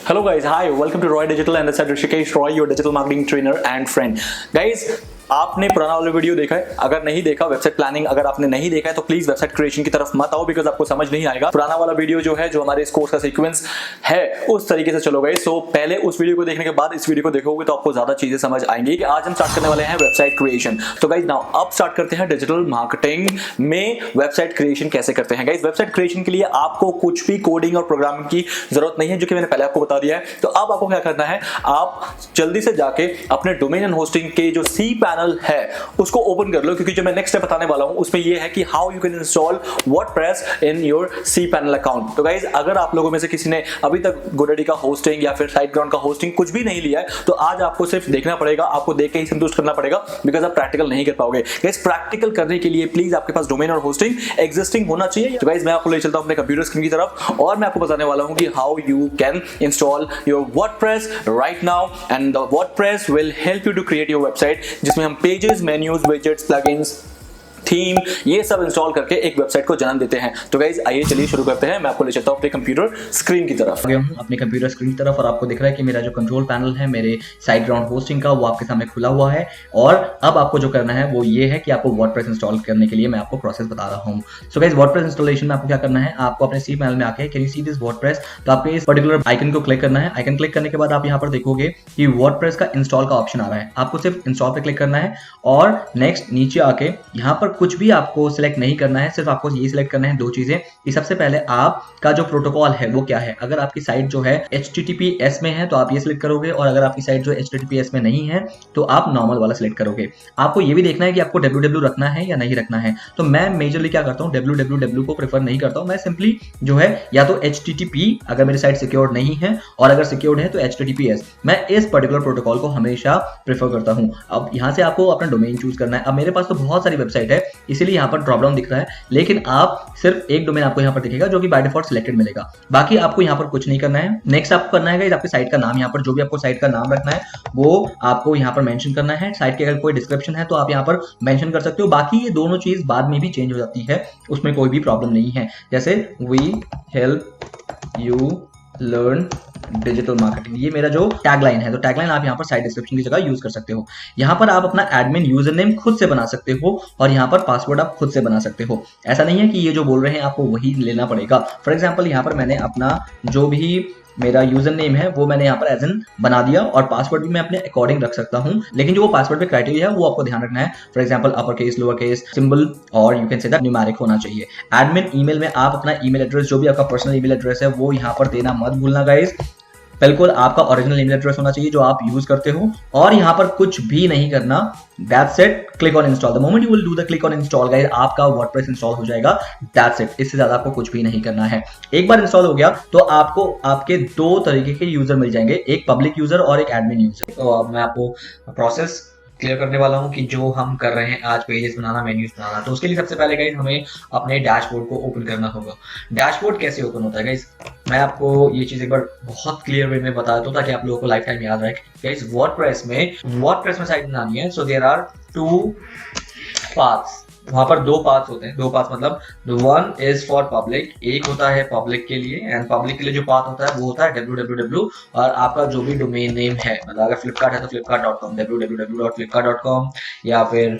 Hello guys, hi, welcome to Roy Digital and this is Rishikesh Roy, your digital marketing trainer and friend. Guys, आपने पुराना वाला video देखा है? अगर नहीं देखा वेबसाइट प्लानिंग, अगर आपने नहीं देखा है तो प्लीज वेबसाइट क्रिएशन की तरफ मत आओ बिकॉज आपको समझ नहीं आएगा। पुराना वाला वीडियो जो है, जो हमारे इस कोर्स का सीक्वेंस है, उस तरीके से चलो गए। सो पहले उस वीडियो को देखने के बाद इस वीडियो को देखोगे तो आपको ज्यादा चीजें समझ आएंगी कि आज हम स्टार्ट करने वाले हैं वेबसाइट क्रिएशन। तो गाइज नाउ अब स्टार्ट करते हैं डिजिटल मार्केटिंग में वेबसाइट क्रिएशन कैसे करते हैं। गाइज वेबसाइट क्रिएशन के लिए आपको कुछ भी कोडिंग और प्रोग्रामिंग की जरूरत नहीं है, जो कि मैंने पहले आपको बता दिया है। तो अब आपको क्या करना है, आप जल्दी से जाके अपने डोमेन एंड होस्टिंग के जो सी पैनल है उसको ओपन कर लो, क्योंकि जो मैं नेक्स्ट स्टेप बताने वाला हूं उसमें ये है कि how you can install WordPress in your cPanel account. तो गाइज अगर आप लोगों में से किसी ने अभी तक गोडैडी का होस्टिंग या फिर साइटग्राउंड का होस्टिंग कुछ भी नहीं लिया है तो आज आपको सिर्फ देखना पड़ेगा, आपको देख के ही संतुष्ट करना पड़ेगा बिकॉज आप प्रैक्टिकल नहीं कर पाओगे। गाइज प्रैक्टिकल करने के लिए प्लीज आपके पास डोमेन और होस्टिंग एग्जिस्टिंग होना चाहिए। तो गाइज मैं आपको ले चलता हूं अपने कंप्यूटर स्क्रीन की तरफ और मैं आपको बताने वाला हूं कि how you can install your WordPress right now and the WordPress will help you to create your website, जिसमें हम pages, menus, widgets, plugins, theme, ये सब इंस्टॉल करके एक वेबसाइट को जन्म देते हैं। तो गाइज आइए चलिए शुरू करते हैं। मैं आपको ले चलता हूं अपने कंप्यूटर स्क्रीन की तरफ। गया हूं अपने कंप्यूटर स्क्रीन की तरफ और आपको दिख रहा है कि मेरा जो कंट्रोल पैनल है मेरे साइट ग्राउंड होस्टिंग का, वो आपके सामने खुला हुआ है। और अब आपको जो करना है वो ये है कि आपको वर्डप्रेस इंस्टॉल करने के लिए मैं आपको प्रोसेस बता रहा हूं। सो गाइज वर्डप्रेस इंस्टॉलेशन में आपको क्या करना है, आपको अपने सी पैनल में आके can you see this WordPress, तो आपको इस पर्टिकुलर आइकन को क्लिक करना है। आइकन क्लिक करने के बाद आप यहाँ पर देखोगे कि वर्डप्रेस का इंस्टॉल का ऑप्शन आ रहा है। आपको सिर्फ इंस्टॉल पे क्लिक करना है और नेक्स्ट नीचे आके यहाँ पर कुछ भी आपको सिलेक्ट नहीं करना है, सिर्फ आपको ये सिलेक्ट करना है दो चीजें कि सबसे पहले आपका जो प्रोटोकॉल है वो क्या है। अगर आपकी साइट जो है HTTPS में है तो आप ये सिलेक्ट करोगे, और अगर आपकी साइट जो HTTPS में नहीं है तो आप नॉर्मल वाला सिलेक्ट करोगे। आपको ये भी देखना है कि आपको www रखना है या नहीं रखना है। तो मैं मेजरली क्या करता हूँ, www को प्रेफर नहीं करता हूँ। मैं सिंपली जो है या तो HTTP अगर मेरी साइट सिक्योर्ड नहीं है, और अगर सिक्योर्ड है तो HTTPS। मैं इस पर्टिकुलर प्रोटोकॉल को हमेशा प्रेफर करता हूँ। अब यहाँ से आपको अपना डोमेन चूज करना है। अब मेरे पास तो बहुत सारी वेबसाइट है, इसीलिए यहाँ पर ड्रॉप डाउन दिख रहा है, लेकिन आप सिर्फ एक डोमेन आपको यहाँ पर दिखेगा जो कि बाय डिफॉल्ट सिलेक्टेड मिलेगा। बाकी आपको यहाँ पर कुछ नहीं करना है। नेक्स्ट आपको करना है आपकी साइट का नाम, यहाँ पर जो भी आपको साइट का नाम रखना है वो आपको यहाँ पर मेंशन करना है। साइट की अगर कोई डिस्क्रिप्शन है तो आप यहाँ पर मेंशन कर सकते हो। बाकी ये दोनों चीज बाद में भी चेंज हो जाती है, उसमें कोई भी प्रॉब्लम नहीं है। जैसे we help you learn digital marketing, ये मेरा जो टैगलाइन है, तो टैगलाइन आप यहाँ पर साइट डिस्क्रिप्शन की जगह यूज कर सकते हो। यहाँ पर आप अपना एडमिन यूजर नेम खुद से बना सकते हो और यहाँ पर पासवर्ड आप खुद से बना सकते हो। ऐसा नहीं है कि ये जो बोल रहे हैं आपको वही लेना पड़ेगा। फॉर एग्जाम्पल यहाँ पर मैंने अपना जो भी मेरा यूजर नेम है वो मैंने यहाँ पर एज एन बना दिया, और पासवर्ड भी मैं अपने अकॉर्डिंग रख सकता हूँ, लेकिन जो वो पासवर्ड पे क्राइटेरिया है वो आपको ध्यान रखना है। For example upper case, lower case, symbol और you can say that numeric होना चाहिए। एडमिन ईमेल में आप अपना ईमेल एड्रेस, जो भी आपका पर्सनल ईमेल एड्रेस है वो यहाँ पर देना मत भूलना गाइस। बिल्कुल आपका ओरिजिनल ईमेल एड्रेस होना चाहिए जो आप यूज करते हो, और यहाँ पर कुछ भी नहीं करना। That's it. Click on install. The moment you will do the click on install guys, आपका वर्डप्रेस इंस्टॉल हो जाएगा। That's it. इससे ज्यादा आपको कुछ भी नहीं करना है। एक बार इंस्टॉल हो गया तो आपको आपके दो तरीके के यूजर मिल जाएंगे, एक पब्लिक यूजर और एक एडमिन यूजर। तो अब मैं आपको प्रोसेस क्लियर करने वाला हूं कि जो हम कर रहे हैं आज, पेजेस बनाना, मेन्यूज बनाना। तो उसके लिए सबसे पहले गाइस हमें अपने डैशबोर्ड को ओपन करना होगा। डैशबोर्ड कैसे ओपन होता है गाइस, मैं आपको ये चीज एक बार बहुत क्लियर वे में बता देता हूं ताकि आप लोगों को लाइफ टाइम याद रहे। गाइस वर्डप्रेस में साइट बनानी है, so there are two paths. वहां पर दो पाथ्स होते हैं। दो पाथ्स मतलब वन इज फॉर पब्लिक, एक होता है पब्लिक के लिए, एंड पब्लिक के लिए जो पाथ होता है वो होता है www, और आपका जो भी डोमेन नेम है, मतलब अगर फ्लिपकार्ट है तो flipkart.com, www.flipkart.com, या फिर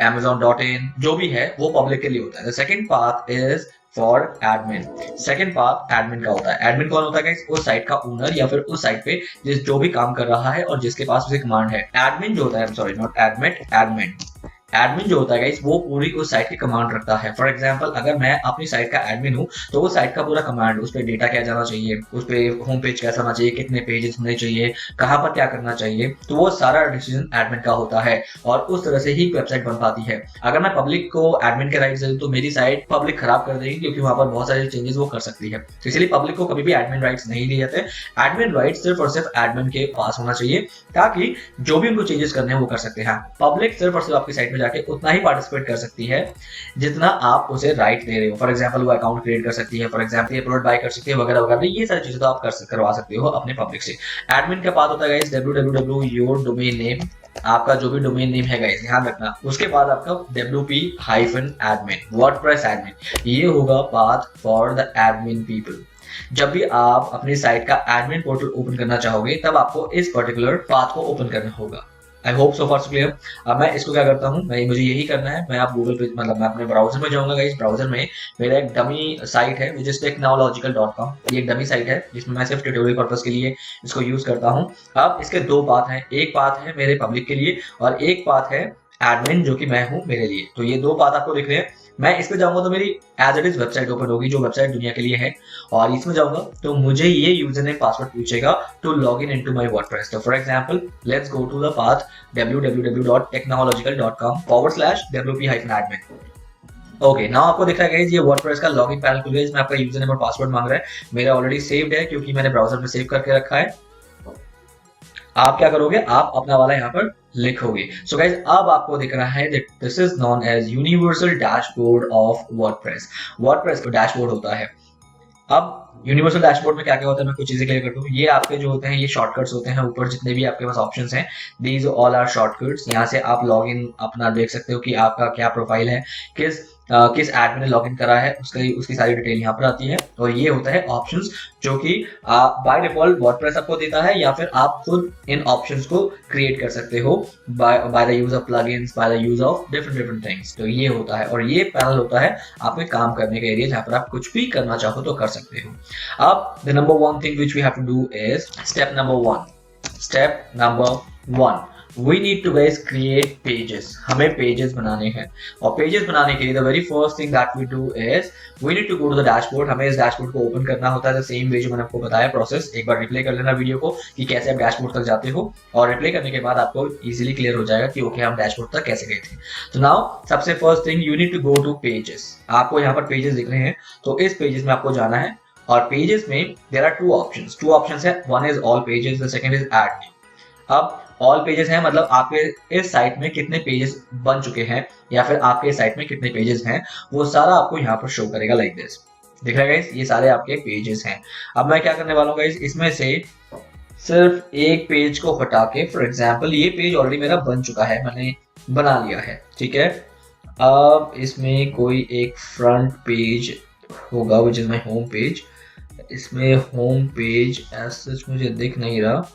amazon.in, जो भी है वो पब्लिक के लिए होता है। The second path is for admin. Second path admin का होता है। एडमिन कौन होता है गाइस, उस साइट का ओनर या फिर उस साइट पे जो भी काम कर रहा है और जिसके पास उसे कमांड है। एडमिन जो होता है, सॉरी नॉट एडमिन, एडमिन जो होता है गाइस वो पूरी उस साइट की कमांड रखता है। फॉर एग्जांपल अगर मैं अपनी साइट का एडमिन हूं तो वो साइट का पूरा कमांड, उस पे डेटा क्या जाना चाहिए, उस पे होम पेज कैसा होना चाहिए, कितने पेजेस होने चाहिए, कहां पर क्या करना चाहिए, तो वो सारा डिसीजन एडमिन का होता है, और उस तरह से ही वेबसाइट बन पाती है। अगर मैं पब्लिक को एडमिन के राइट्स दे दूं तो मेरी साइट पब्लिक खराब कर देगी, क्योंकि वहां पर बहुत सारे चेंजेस वो कर सकती है। तो इसलिए पब्लिक को कभी भी एडमिन राइट्स नहीं दिए जाते। एडमिन राइट्स सिर्फ और सिर्फ एडमिन के पास होना चाहिए, ताकि जो भी उनको चेंजेस करने हैं वो कर सकते हैं। पब्लिक सिर्फ और सिर्फ आपकी साइट में जाके उतना ही पार्टिसिपेट कर सकती है जितना आप उसे राइट दे रहे हो। फॉर एग्जांपल वो अकाउंट क्रिएट कर सकती है, फॉर एग्जांपल प्रोडक्ट बाय कर सकती है, वगैरह वगैरह। ये सारी चीजें तो आप करवा सकते हो अपने पब्लिक से। एडमिन के बाद होता है guys www your domain name, आपका जो भी डोमेन नेम है गाइस ध्यान रखना। उसके बाद आपका wp-admin, वर्डप्रेस एडमिन, ये होगा path for the admin people. जब भी आप अपनी साइट का एडमिन पोर्टल ओपन करना चाहोगे तब आपको इस पर्टिकुलर पाथ को ओपन करना होगा। I hope so far so clear. अब मैं इसको क्या करता हूँ, मुझे यही करना है। मैं आप गूगल पे मतलब मैं अपने ब्राउजर में जाऊंगा गाइस। ब्राउजर में मेरा एक डमी साइट है विच इज technological.com। ये एक डमी साइट है जिसमें मैं सिर्फ ट्यूटोरियल पर्पस के लिए इसको यूज करता हूँ। अब इसके दो पाथ हैं, एक पाथ है मेरे पब्लिक के लिए और एक पाथ है एडमिन जो कि मैं हूँ मेरे लिए। तो ये दो पाथ आपको दिख रहे हैं। मैं इस पे जाऊंगा तो मेरी as it is website open होगी जो वेबसाइट दुनिया के लिए है, और इसमें जाऊंगा तो मुझे ये यूजर नेम पासवर्ड पूछेगा to log in into my WordPress. तो for example let's go to the path www.technological.com/wp-admin। Okay, now आपको दिख रहा है ये वर्डप्रेस का लॉगिन पैनल खुल गया, इसमें आपका यूजर नेम और पासवर्ड मांग रहा है। मेरा ऑलरेडी सेव्ड है क्योंकि मैंने ब्राउजर में सेव करके रखा है। आप क्या करोगे, आप अपना वाला यहाँ पर लिखोगे। सो गाइज अब आपको दिख रहा है that this is known as universal dashboard of WordPress. WordPress का डैशबोर्ड होता है। अब यूनिवर्सल डैशबोर्ड में क्या क्या होता है मैं कुछ चीजें क्लियर कर दूं। ये आपके जो होते हैं ये शॉर्टकट्स होते हैं, ऊपर जितने भी आपके पास ऑप्शंस हैं दीज ऑल आर शॉर्टकट्स। यहाँ से आप लॉगिन अपना देख सकते हो कि आपका क्या प्रोफाइल है, किस एडमिन ने लॉगिन करा है, उसकी सारी डिटेल यहाँ पर आती है। और ये होता है ऑप्शंस जो कि बाय डिफॉल्ट वर्डप्रेस आपको देता है, या फिर आप खुद इन ऑप्शंस को क्रिएट कर सकते हो by the use of plugins, by the use of different things. तो ये होता है, और ये पैनल होता है आपके काम करने का एरिया जहाँ पर आप कुछ भी करना चाहो तो कर सकते हो। अब the number one thing which we have to do is step number one we need to guys create pages। हमें पेजेस बनाने हैं, और पेजेस बनाने के लिए the very first thing that we do is we need to go to the dashboard। हमें इस dashboard को ओपन करना होता है, सेम वे जो मैंने आपको बताया प्रोसेस। एक बार रिप्ले कर लेना वीडियो को कि कैसे आप डैशबोर्ड तक जाते हो, और रिप्ले करने के बाद आपको इजीली क्लियर हो जाएगा कि ओके हम डैशबोर्ड तक कैसे गए थे। तो नाउ सबसे first thing you need to go to pages. आपको यहाँ पर पेजेस दिख रहे हैं, तो इस पेजेस में आपको जाना है, और पेजेस में देयर आर टू ऑप्शंस है। One is all pages, the second is add new. अब ऑल पेजेस हैं मतलब आपके इस साइट में कितने पेजेस बन चुके हैं, या फिर आपके इस साइट में कितने पेजेस हैं, वो सारा आपको यहाँ पर शो करेगा लाइक दिस। दिख रहा है गाइस, ये सारे आपके पेजेस हैं। अब मैं क्या करने वाला हूँ गाइस, इसमें से सिर्फ एक पेज को हटा के, फॉर एग्जाम्पल ये पेज ऑलरेडी मेरा बन चुका है, मैंने बना लिया है, ठीक है। अब इसमें कोई एक फ्रंट पेज होगा which is my home page. इसमें होम पेज एज सच मुझे दिख नहीं रहा।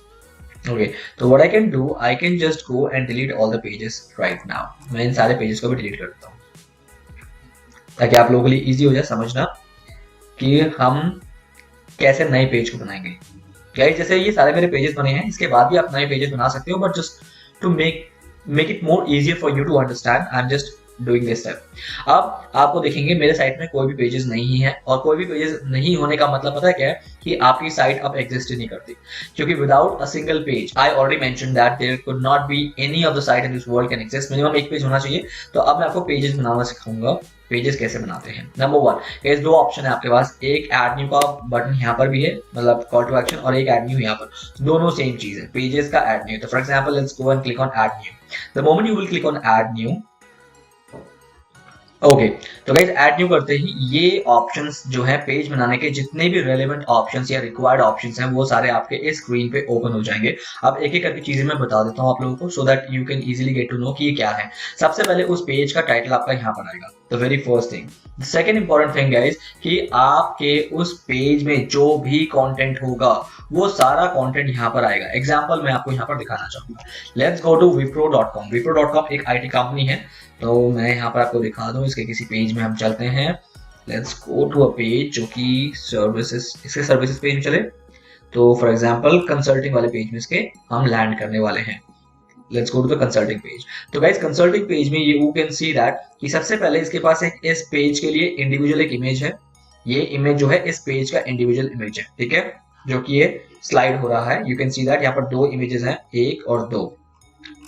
ओके, तो what I can do, I can just go and delete all the pages right now. मैं इन सारे पेजेस को भी डिलीट कर देता हूँ ताकि आप लोगों के लिए इजी हो जाए समझना कि हम कैसे नए पेज को बनाएंगे। गाइस जैसे ये सारे मेरे पेजेस बने हैं, इसके बाद भी आप नए पेजेस बना सकते हो, but just to make it more easier for you to understand, I am just doing this step. अब आपको देखेंगे मेरे साइट में कोई भी पेजेस नहीं है, और कोई भी पेजेस नहीं होने का मतलब पता है क्या है, कि आपकी साइट अब एग्जिस्ट ही नहीं करती। क्योंकि without a single page, I already mention that there could not be any of the site in this world can exist. Minimum एक पेज होना चाहिए। तो अब मैं आपको पेजेस बनाना सिखाऊंगा, पेजेस कैसे बनाते हैं। नंबर वन, ये दो ऑप्शन है आपके पास, एक ऐड न्यू का बटन यहाँ पर भी है, मतलब कॉल टू एक्शन, और एक ऐड न्यू यहाँ पर, दोनों सेम चीज है, पेजेस का ऐड न्यू। तो for example let's go and click on add new. The moment you will click on add new, okay, तो गाइस ऐड न्यू करते ही ये ऑप्शंस जो है पेज बनाने के जितने भी रेलेवेंट ऑप्शंस या रिक्वायर्ड ऑप्शंस हैं वो सारे आपके इस स्क्रीन पे ओपन हो जाएंगे। अब एक एक करके चीजें मैं बता देता हूँ आप लोगों को, so that you can easily get to know कि ये क्या है। सबसे पहले उस पेज का टाइटल आपका यहाँ पर आएगा, the very first thing. The second important thing guys कि आपके उस पेज में जो भी कंटेंट होगा वो सारा कंटेंट यहाँ पर आएगा। एग्जांपल मैं आपको यहाँ पर दिखाना चाहूंगा। Let's go to wipro.com। wipro.com एक आईटी कंपनी है, तो मैं यहाँ पर आपको दिखा दूं। इसके किसी पेज में हम चलते हैं। Let's go to a page जो कि सर्विसेज, इसके सर्विसेज पेज में चले। तो फॉर एग्जांपल कंसल्टिंग वाले पेज में इसके हम लैंड करने वाले हैं। Let's go to the consulting page. तो गाइस कंसल्टिंग पेज में यू कैन सी दैट कि सबसे पहले इसके पास एक इस पेज के लिए इंडिविजुअल एक इमेज है। ये इमेज जो है इस पेज का इंडिविजुअल इमेज है, ठीक है, जो कि ये स्लाइड हो रहा है। यू कैन सी दैट यहाँ पर दो इमेजेस हैं, एक और दो।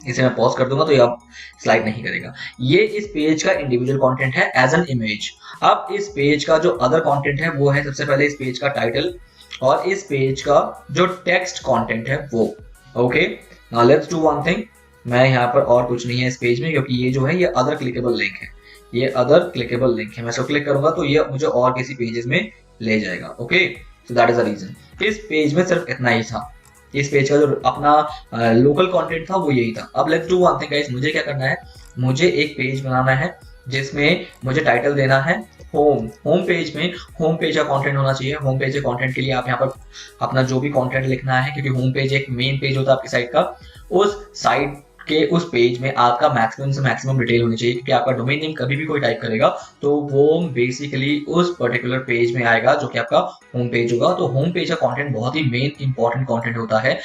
इसे मैं पॉज कर दूंगा तो ये अब स्लाइड नहीं करेगा। ये इस पेज का इंडिविजुअल कंटेंट है एज एन इमेज। अब इस पेज का जो अदर कंटेंट है वो है सबसे पहले इस पेज का टाइटल, और इस पेज का जो टेक्स्ट कंटेंट है वो। Okay, now let's do one thing. मैं यहाँ पर और कुछ नहीं है इस पेज में, क्योंकि ये जो है ये अदर क्लिकेबल लिंक है, ये अदर क्लिकेबल लिंक है। मैं इसको क्लिक करूंगा तो ये मुझे और किसी पेजेस में ले जाएगा। Okay, so that is the reason. इस पेज में सिर्फ इतना ही था। इस पेज का जो अपना लोकल कंटेंट था वो यही था। अब let's do one thing guys, मुझे क्या करना है, मुझे एक पेज बनाना है जिसमें मुझे टाइटल देना है होम पेज में होम पेज का कंटेंट होना चाहिए। होम पेज के कंटेंट के लिए आप यहाँ पर अपना जो भी कंटेंट लिखना है, क्योंकि होम पेज एक मेन पेज होता है आपकी साइट का। उस साइट के उस पेज में आपका मैक्सिमम से मैक्सिमम डिटेल होनी चाहिए, क्योंकि आपका डोमेन नेम कभी भी कोई टाइप करेगा तो वो बेसिकली उस पर्टिकुलर पेज में आएगा जो कि आपका होम पेज होगा। तो होम पेज का कंटेंट बहुत ही मेन इंपॉर्टेंट कंटेंट होता है।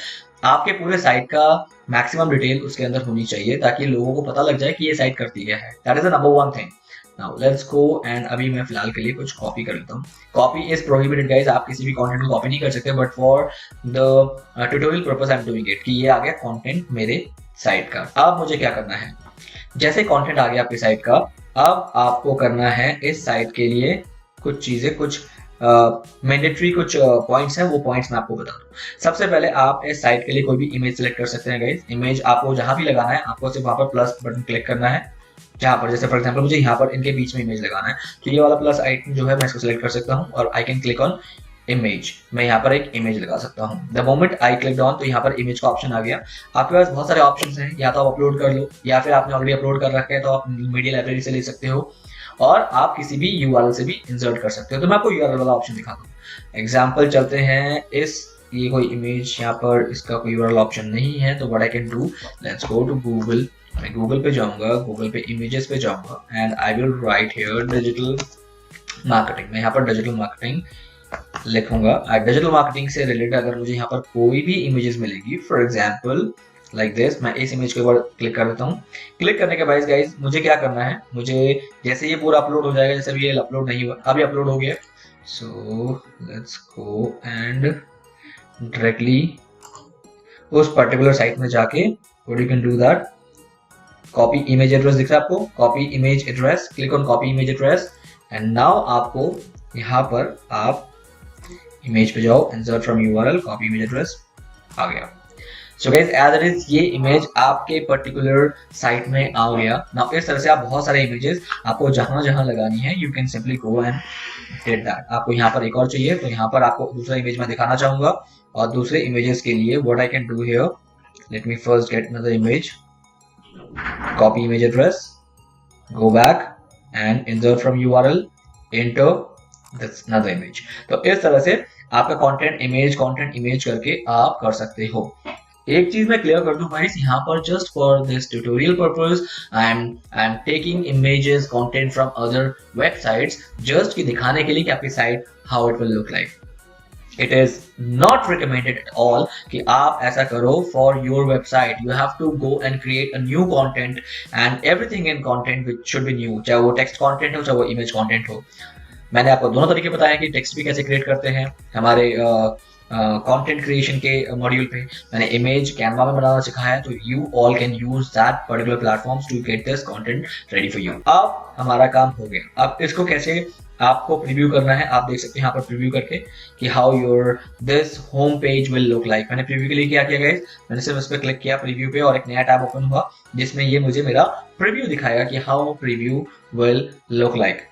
आपके पूरे साइट का मैक्सिमम डिटेल उसके अंदर होनी चाहिए ताकि लोगों को पता लग जाए कि ये साइट करती क्या है। That is the number one thing. Now let's go and अभी मैं फिलहाल के लिए कुछ कॉपी कर लेता हूँ। कॉपी इज प्रोहिबिटेड गाइस, आप किसी भी कंटेंट को कॉपी नहीं कर सकते, but for the tutorial purpose I am doing it कि ये आ गया कंटेंट मेरे साइट का। अब मुझे क्या करना है, जैसे कंटेंट आ गया आपकी साइट का, अब आपको करना है इस साइट के लिए कुछ चीजें, कुछ मैंडेटरी कुछ पॉइंट्स हैं, वो पॉइंट्स मैं आपको बता दूं। सबसे पहले आप इस साइट के लिए कोई भी इमेज सेलेक्ट कर सकते हैं गाइस। इमेज आपको जहां भी लगाना है, आपको सिर्फ वहां पर प्लस बटन क्लिक करना है। जहां पर जैसे फॉर एग्जांपल मुझे यहाँ पर इनके बीच में इमेज लगाना है, तो ये वाला प्लस आइकन जो है मैं इसको सिलेक्ट कर सकता हूँ और I can click on image. मैं यहाँ पर एक इमेज लगा सकता हूँ। The moment I click on, तो यहाँ पर इमेज का ऑप्शन आ गया। आपके पास बहुत सारे ऑप्शंस हैं, या तो आप अपलोड कर लो, या फिर आपने ऑलरेडी अपलोड कर रखा है तो आप मीडिया लाइब्रेरी से ले सकते हो, और आप किसी भी यूआरएल से भी इंसर्ट कर सकते हो। तो मैं आपको यूआरएल वाला ऑप्शन दिखाता हूँ। एग्जाम्पल चलते हैं, ये कोई इमेज यहाँ पर, इसका कोई यूआरएल ऑप्शन नहीं है, तो what I can do, let's go to Google. मैं गूगल पे जाऊंगा, गूगल पे इमेजेस पे जाऊंगा and I will write here digital marketing. मैं यहाँ पर डिजिटल मार्केटिंग लिखूंगा। डिजिटल मार्केटिंग से रिलेटेड अगर मुझे यहाँ पर कोई भी इमेजेस मिलेगी, फॉर एग्जाम्पल लाइक दिस, मैं इस इमेज के ऊपर क्लिक कर देता हूँ। क्लिक करने के बाद गाइस मुझे क्या करना है, मुझे जैसे ये पूरा अपलोड हो जाएगा, जैसे अभी ये अपलोड नहीं हुआ, अभी अपलोड हो गया, so let's go and directly उस पर्टिकुलर साइट में जाके what you can do that, copy image address दिख रहा है आपको, copy image address, click on copy image address and now आपको यहाँ पर आप इमेज पे जाओ, insert from URL, copy image address, आ गया। So guys as it is ये इमेज आपके पर्टिकुलर साइट में आ गया। नाउ इस तरह से आप बहुत सारे इमेजेस आपको जहां जहां लगानी है, you can simply go and get that. आपको यहाँ पर एक और चाहिए, तो यहाँ पर आपको दूसरा इमेज मैं दिखाना चाहूंगा, और दूसरे इमेजेस के लिए what I can do here, let me first get another image, copy image address, go back and insert from URL, enter this another image। तो इस तरह से आपका कंटेंट इमेज करके आप कर सकते हो। एक चीज मैं क्लियर कर दूं गाइस, यहाँ पर just for this tutorial purpose I am taking images content from other websites, just कि दिखाने के लिए कि आपकी site how it will look like. It is not recommended at all कि आप ऐसा करो for your website. You have to go and create a new content and everything in content which should be new, चाहे वो text content हो चाहे वो image content हो। मैंने आपको दोनों तरीके बताए कि टेक्स्ट भी कैसे क्रिएट करते हैं हमारे कंटेंट क्रिएशन के मॉड्यूल पे। मैंने इमेज कैनवा में बनाना सिखाया है, तो you all can use that particular platforms to get this content ready for you. अब हमारा काम हो गया। अब इसको कैसे आपको प्रीव्यू करना है, आप देख सकते हैं यहाँ पर प्रीव्यू करके कि how your this home page will look like. मैंने प्रीव्यू के लिए क्या किया गाइस, मैंने सिर्फ इस पर क्लिक किया प्रीव्यू पे, और एक नया टैब ओपन हुआ जिसमें ये मुझे मेरा प्रीव्यू दिखाएगा कि how preview will look like.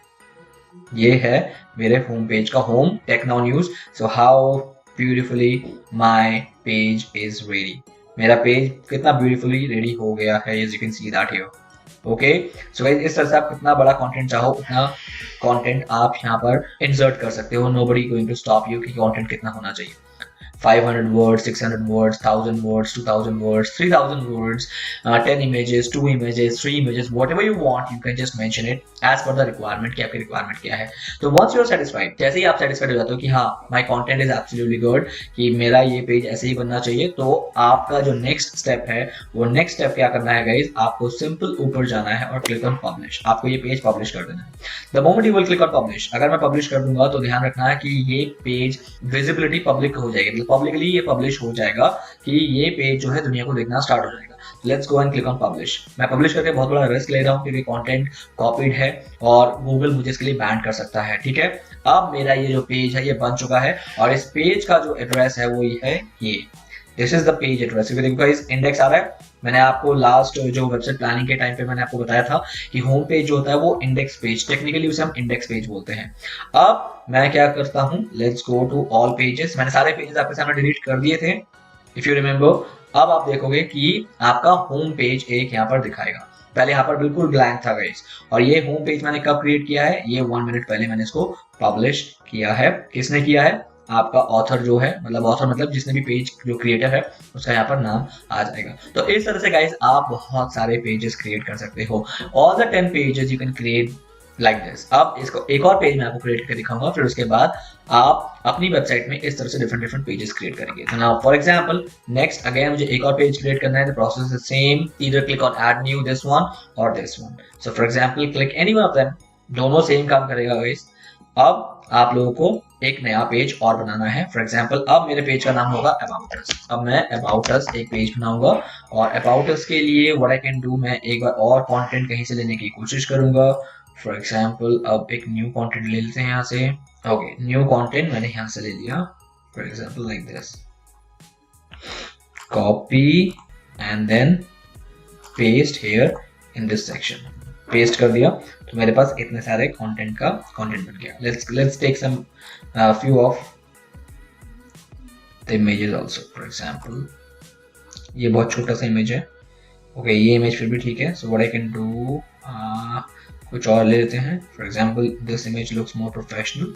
ये है मेरे होम पेज का home tech now news. So how beautifully my page is ready. मेरा पेज कितना ब्यूटीफुली रेडी हो गया है, as you can see that here. Okay so guys, इस तरह से आप कितना बड़ा कंटेंट चाहो उतना कंटेंट आप यहाँ पर इंसर्ट कर सकते हो। Nobody going to stop you कि कंटेंट कितना होना चाहिए। 500 words, 600 words, 1000 words, 2000 words, 3000 words, 10 images, 2 images, 3 images, whatever you want, you can just mention it as per the requirement कि आपकी requirement क्या है। तो once you are satisfied, जैसे ही आप satisfied हो जाते हो कि हाँ my content is absolutely good, कि मेरा ये पेज ऐसे ही बनना चाहिए, तो आपका जो next step है, वो next step क्या करना है guys, आपको simple ऊपर जाना है और click on publish। आपको ये पेज publish कर देना है। The moment you will click on publish, अगर मैं publish कर दूंगा तो ध्यान रखना है कि ये पेज visibility public हो जाएगी, पब्लिकली ये पब्लिश हो जाएगा कि ये पेज जो है दुनिया को देखना स्टार्ट हो जाएगा। Let's go and click on publish. मैं पब्लिश करके बहुत बड़ा रिस्क ले रहा हूँ क्योंकि कंटेंट कॉपीड है और गूगल मुझे इसके लिए बैन कर सकता है। ठीक है, अब मेरा ये जो पेज है ये बन चुका है और इस पेज का जो एड्रेस है वो ये है, ये this is the page address. देखो गाइस इंडेक्स आ रहा है। मैंने आपको लास्ट जो वेबसाइट प्लानिंग के टाइम पे मैंने आपको बताया था कि होम पेज जो होता है वो इंडेक्स पेज, टेक्निकली उसे हम इंडेक्स पेज बोलते हैं। अब मैं क्या करता हूँ, let's go to all pages. मैंने सारे पेजेस आपके सामने डिलीट कर दिए थे इफ यू रिमेम्बर। अब आप देखोगे कि आपका होम पेज एक यहाँ पर दिखाएगा। पहले यहाँ पर बिल्कुल ब्लैंक था गाइस। और ये होम पेज मैंने कब क्रिएट किया है, ये 1 मिनट पहले मैंने इसको पब्लिश किया है। किसने किया है, आपका ऑथर जो है, मतलब ऑथर मतलब जिसने भी पेज जो क्रिएटर है उसका यहाँ पर नाम आ जाएगा। तो इस तरह से गाइस आप बहुत सारे पेजेस क्रिएट कर सकते हो। All the 10 pages you can create like this. अब इसको एक और पेज मैं आपको क्रिएट करके दिखाऊंगा, फिर उसके बाद आप अपनी वेबसाइट में इस तरह से डिफरेंट डिफरेंट पेजेस क्रिएट करेंगे। तो now for example next again मुझे एक और पेज क्रिएट करना है। The process is same, either click on add new this one और this one. So for example click any one of them, दोनों same काम करेगा गाइस। अब आप लोगों को एक नया पेज और बनाना है। फॉर एग्जांपल अब मेरे पेज का नाम होगा अबाउट अस। अब मैं अबाउट अस एक पेज बनाऊंगा और अबाउट अस के लिए व्हाट आई कैन डू, मैं एक बार और कंटेंट कहीं से लेने की कोशिश करूंगा। फॉर एग्जांपल अब एक न्यू कंटेंट ले लेते हैं यहाँ से। ओके, न्यू कंटेंट मैंने यहाँ से ले लिया। For example like this, copy and then paste here in this section. Paste कर दिया तो मेरे पास इतने सारे कंटेंट का कंटेंट बन गया। Let's take some few of the images also. For example, ये बहुत छोटा सा इमेज है। ओके, ये इमेज फिर भी ठीक है। So what I can do, कुछ और ले लेते हैं। For example this image looks more professional.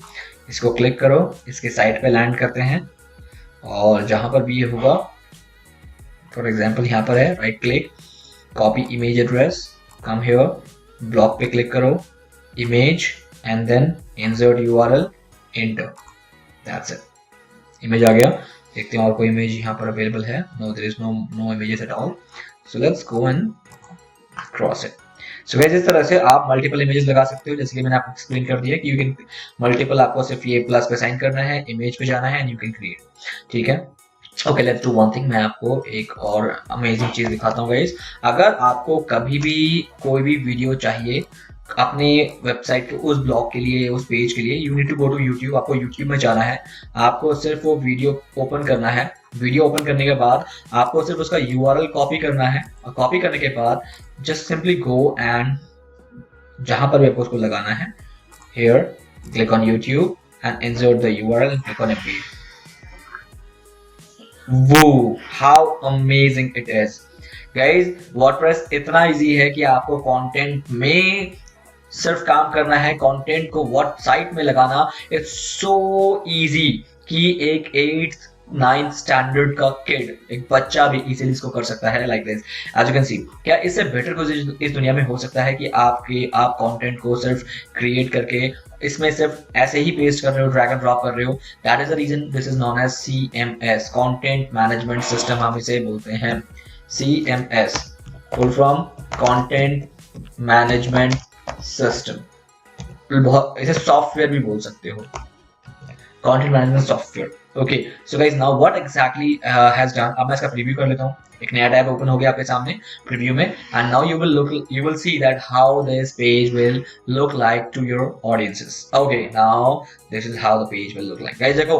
इसको क्लिक करो, इसके साइड पे लैंड करते हैं और जहां पर भी ये होगा, फॉर एग्जाम्पल यहाँ पर है, right click, copy image address, come here, block पे क्लिक करो, image and then insert URL, enter, that's it. Image आ गया। देखते हैं और कोई इमेज यहाँ पर अवेलेबल है। No, there is no images at all. So let's go and cross it. So guys इस तरह से आप मल्टीपल इमेजेस लगा सकते हो, जैसे कि मैंने आपको एक्सप्लेन कर दिया कि यू कैन मल्टीपल, आपको सिर्फ ये प्लस पे साइन करना है, इमेज पे जाना है एंड यू कैन क्रिएट। ठीक है, okay let's do one thing. मैं आपको एक और अमेजिंग चीज दिखाता हूँ गाइस। अगर आपको कभी भी कोई भी वीडियो चाहिए अपनी वेबसाइट के उस ब्लॉग के लिए, उस पेज के लिए, you need to go to YouTube. आपको यूट्यूब में जाना है, आपको सिर्फ वो वीडियो ओपन करना है। वीडियो ओपन करने के बाद आपको सिर्फ उसका यूआरएल कॉपी करना है और कॉपी करने के बाद जस्ट सिंपली गो एंड जहां पर भी आपको उसको लगाना है, here click on YouTube and insert the URL and click on a page. वो how amazing it is guys. WordPress इतना इजी है कि आपको कंटेंट में सिर्फ काम करना है, कंटेंट को व्हाट साइट में लगाना इट्स सो इजी कि एक 8th 9th स्टैंडर्ड का किड, एक बच्चा भी इजीली इसको कर सकता है like this. As you can see, क्या इससे बेटर कुछ इस दुनिया में हो सकता है कि आप कंटेंट को सिर्फ क्रिएट करके इसमें सिर्फ ऐसे ही पेस्ट कर रहे हो, ड्रैग एंड ड्रॉप कर रहे हो। That is the reason this is known as CMS, content management system हम इसे बोलते हैं। CMS full from content management system. बहुत इसे सॉफ्टवेयर भी बोल सकते हो, content management software. Okay so guys now what exactly has done. अब मैं इसका प्रीव्यू कर लेता हूँ। एक नया टैब ओपन हो गया आपके सामने प्रीव्यू में and now you will see that how this page will look like to your audiences. Okay now this is how the page will look like. Guys देखो,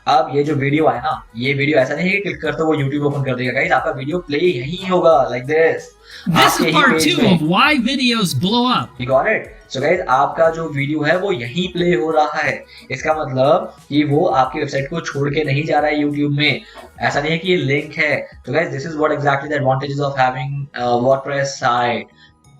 अब ये जो वीडियो है ना, ये वीडियो ऐसा नहीं है कि क्लिक करते वो YouTube ओपन कर देगा। गाइस आपका वीडियो प्ले यही होगा like this. This is part 2 of why videos blow up. You got it? So guys, आपका जो वीडियो है वो यहीं प्ले हो रहा है। इसका मतलब कि वो आपकी वेबसाइट को छोड़ के नहीं जा रहा है YouTube में। ऐसा नहीं है कि ये लिंक है। तो guys, this is what exactly the advantages of having a WordPress site.